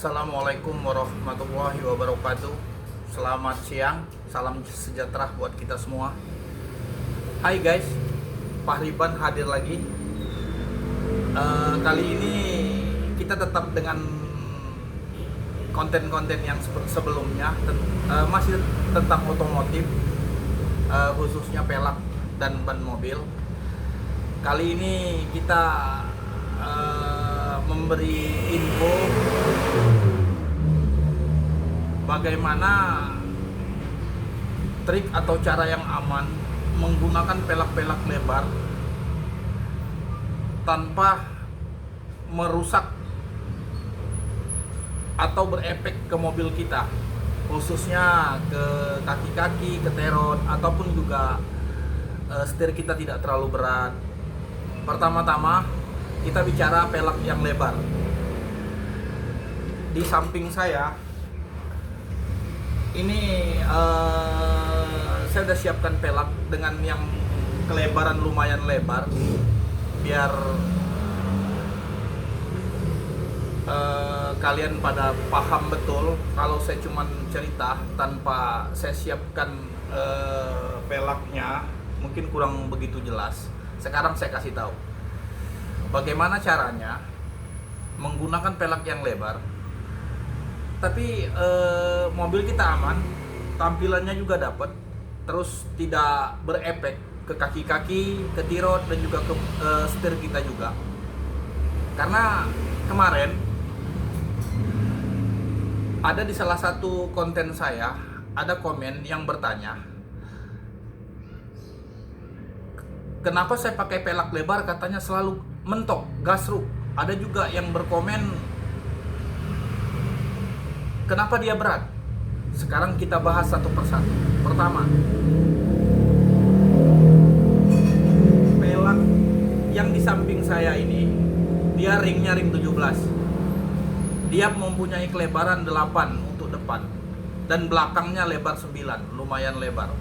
Assalamualaikum warahmatullahi wabarakatuh. Selamat siang, salam sejahtera buat kita semua. Hai guys, Fahriban hadir lagi. Kali ini kita tetap dengan konten-konten yang sebelumnya, masih tentang otomotif, khususnya pelak dan ban mobil. Kali ini kita memberi info bagaimana trik atau cara yang aman menggunakan pelak-pelak lebar tanpa merusak atau berefek ke mobil kita, khususnya ke kaki-kaki, ke teron, ataupun juga setir kita tidak terlalu berat. Pertama-tama kita bicara pelak yang lebar. Di samping saya ini saya udah siapkan pelak dengan yang kelebaran lumayan lebar, biar kalian pada paham betul kalau saya cuman cerita tanpa saya siapkan pelaknya, mungkin kurang begitu jelas. Sekarang saya kasih tahu bagaimana caranya menggunakan pelak yang lebar, tapi mobil kita aman, tampilannya juga dapat, terus tidak berefek ke kaki-kaki, ke tirot, dan juga ke setir kita juga. Karena kemarin ada di salah satu konten saya, ada komen yang bertanya, kenapa saya pakai pelak lebar, katanya selalu mentok, gasruk. Ada juga yang berkomen, kenapa dia berat? Sekarang kita bahas satu persatu. Pertama, pelak yang di samping saya ini, dia ringnya ring 17. Dia mempunyai kelebaran 8 untuk depan, dan belakangnya lebar 9, lumayan lebar.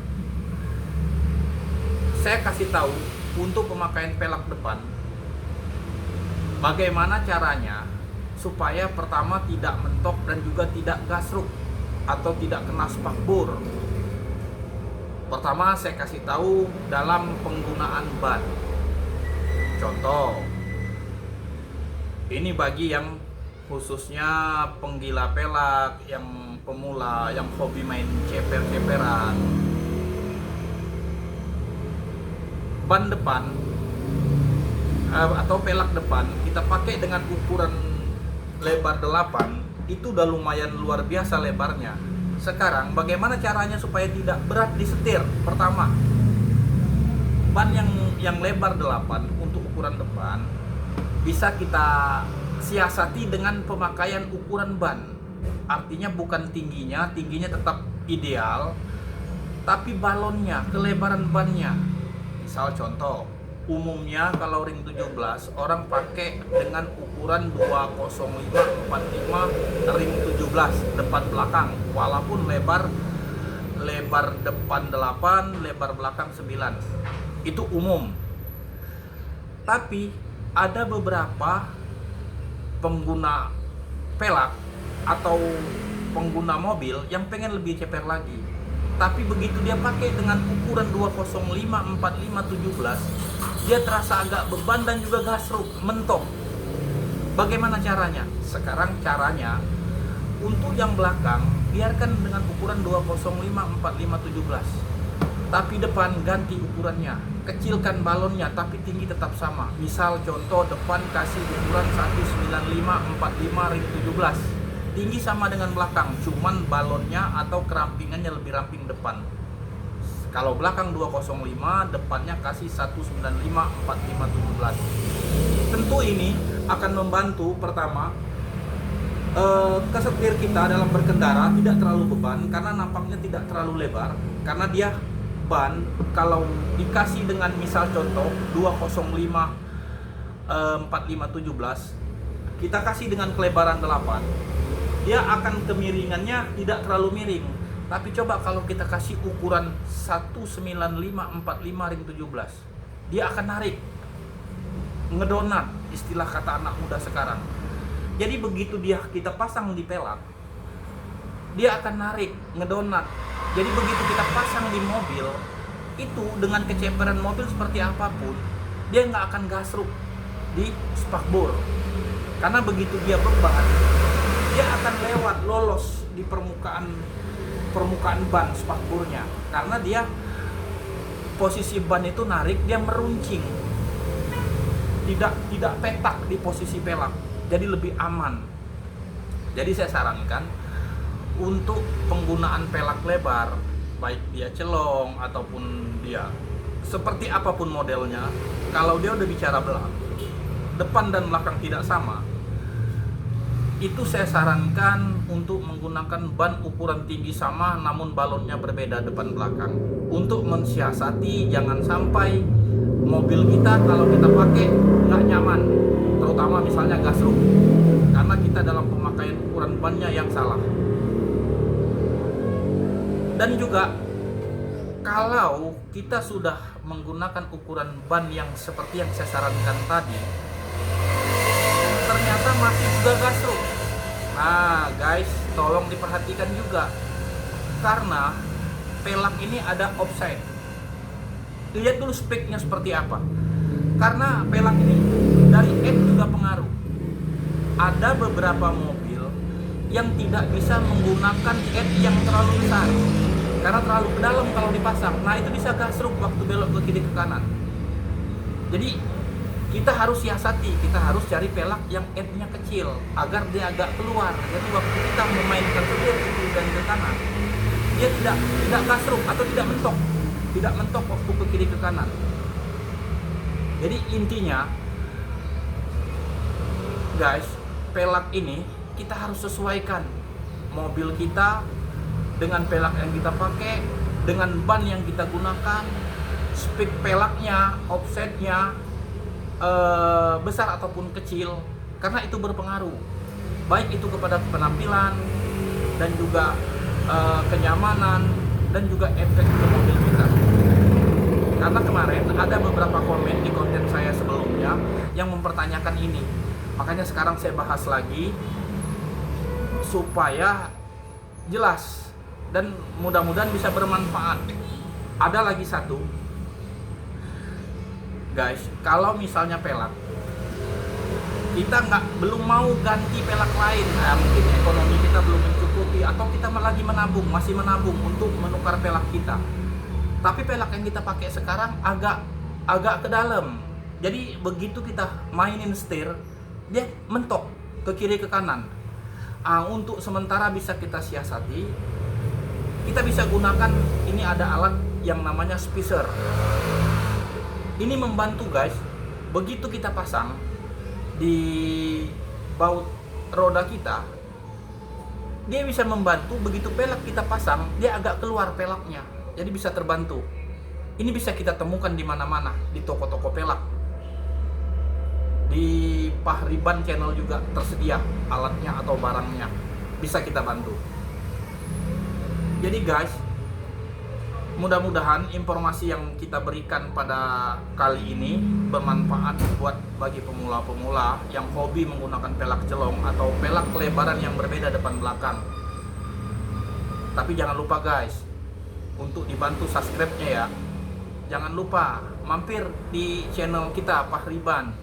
Saya kasih tahu untuk pemakaian pelak depan, bagaimana caranya supaya pertama tidak mentok dan juga tidak gasruk atau tidak kena spakbor. Pertama saya kasih tahu dalam penggunaan ban. Contoh, ini bagi yang khususnya penggila pelak, yang pemula, yang hobi main ceper-ceperan. Ban depan atau pelak depan kita pakai dengan ukuran lebar 8, itu udah lumayan luar biasa lebarnya. Sekarang bagaimana caranya supaya tidak berat di setir? Pertama, ban yang lebar 8 untuk ukuran depan bisa kita siasati dengan pemakaian ukuran ban. Artinya bukan tingginya tetap ideal, tapi balonnya, kelebaran bannya. Misal contoh, umumnya kalau ring 17 orang pakai dengan ukuran 205/45 ring 17 depan belakang, walaupun lebar depan 8, lebar belakang 9. Itu umum. Tapi ada beberapa pengguna pelak atau pengguna mobil yang pengen lebih ceper lagi. Tapi begitu dia pakai dengan ukuran 205/45/17, dia terasa agak beban dan juga gasruk, mentok. Bagaimana caranya? Sekarang caranya, untuk yang belakang biarkan dengan ukuran 205/45/17. Tapi depan ganti ukurannya, kecilkan balonnya tapi tinggi tetap sama. Misal contoh, depan kasih ukuran 195/45 ring 17. Tinggi sama dengan belakang, cuman balonnya atau kerampingannya lebih ramping depan. Kalau belakang 205, depannya kasih 195/45/17. Tentu ini akan membantu pertama kesetir kita dalam berkendara tidak terlalu beban, karena nampaknya tidak terlalu lebar. Karena dia ban kalau dikasih dengan misal contoh 205/45/17, kita kasih dengan kelebaran 8, dia akan kemiringannya tidak terlalu miring. Tapi coba kalau kita kasih ukuran 195/45 ring 17, dia akan narik, ngedonat, istilah kata anak muda sekarang. Jadi begitu kita pasang di pelak, dia akan narik, ngedonat. Jadi begitu kita pasang di mobil, itu dengan keceparan mobil seperti apapun, dia nggak akan gasruk di spakbor. Karena begitu dia beban, dia akan lolos di permukaan ban spakbornya. Karena dia posisi ban itu narik, dia meruncing, tidak petak di posisi pelak, jadi lebih aman. Jadi saya sarankan untuk penggunaan pelak lebar, baik dia celong ataupun dia seperti apapun modelnya, kalau dia udah bicara belak, depan dan belakang tidak sama, itu saya sarankan untuk menggunakan ban ukuran tinggi sama namun balonnya berbeda depan belakang, untuk mensiasati jangan sampai mobil kita kalau kita pakai nggak nyaman, terutama misalnya gasruk, karena kita dalam pemakaian ukuran bannya yang salah. Dan juga kalau kita sudah menggunakan ukuran ban yang seperti yang saya sarankan tadi, ternyata masih juga gasruk. Nah guys, tolong diperhatikan juga, karena pelak ini ada offset. Lihat dulu speknya seperti apa. Karena pelak ini dari head juga pengaruh. Ada beberapa mobil yang tidak bisa menggunakan head yang terlalu besar, karena terlalu ke dalam kalau dipasang. Nah itu bisa gasruk waktu belok ke kiri ke kanan. Jadi kita harus siasati, kita harus cari pelak yang headnya kecil agar dia agak keluar. Jadi waktu kita memainkan setir ke kiri dan ke kanan, dia tidak gasruk atau tidak mentok waktu ke kiri ke kanan. Jadi intinya guys, pelak ini kita harus sesuaikan mobil kita dengan pelak yang kita pakai, dengan ban yang kita gunakan, spek pelaknya, offsetnya, besar ataupun kecil, karena itu berpengaruh, baik itu kepada penampilan dan juga kenyamanan dan juga efek ke mobil kita. Karena kemarin ada beberapa komen di konten saya sebelumnya yang mempertanyakan ini, makanya sekarang saya bahas lagi supaya jelas dan mudah-mudahan bisa bermanfaat. Ada lagi satu guys, kalau misalnya pelak kita belum mau ganti pelak lain, mungkin ekonomi kita belum mencukupi atau kita masih menabung untuk menukar pelak kita, tapi pelak yang kita pakai sekarang agak ke dalam. Jadi begitu kita mainin setir, dia mentok ke kiri ke kanan. Untuk sementara bisa kita siasati, kita bisa gunakan, ini ada alat yang namanya spacer. Ini membantu guys, begitu kita pasang di baut roda kita, dia bisa membantu begitu pelak kita pasang, dia agak keluar pelaknya, jadi bisa terbantu. Ini bisa kita temukan di mana-mana, di toko-toko pelak. Di Pahriban channel juga tersedia alatnya atau barangnya, bisa kita bantu. Jadi guys, mudah-mudahan informasi yang kita berikan pada kali ini bermanfaat bagi pemula-pemula yang hobi menggunakan pelak celong atau pelak kelebaran yang berbeda depan belakang. Tapi jangan lupa guys, untuk dibantu subscribe-nya ya. Jangan lupa mampir di channel kita Pahriban.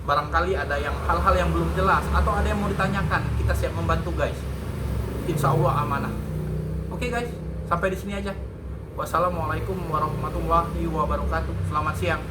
Barangkali ada hal-hal yang belum jelas atau ada yang mau ditanyakan, kita siap membantu guys. Insya Allah amanah. Oke guys, sampai di sini aja. Wassalamualaikum warahmatullahi wabarakatuh. Selamat siang.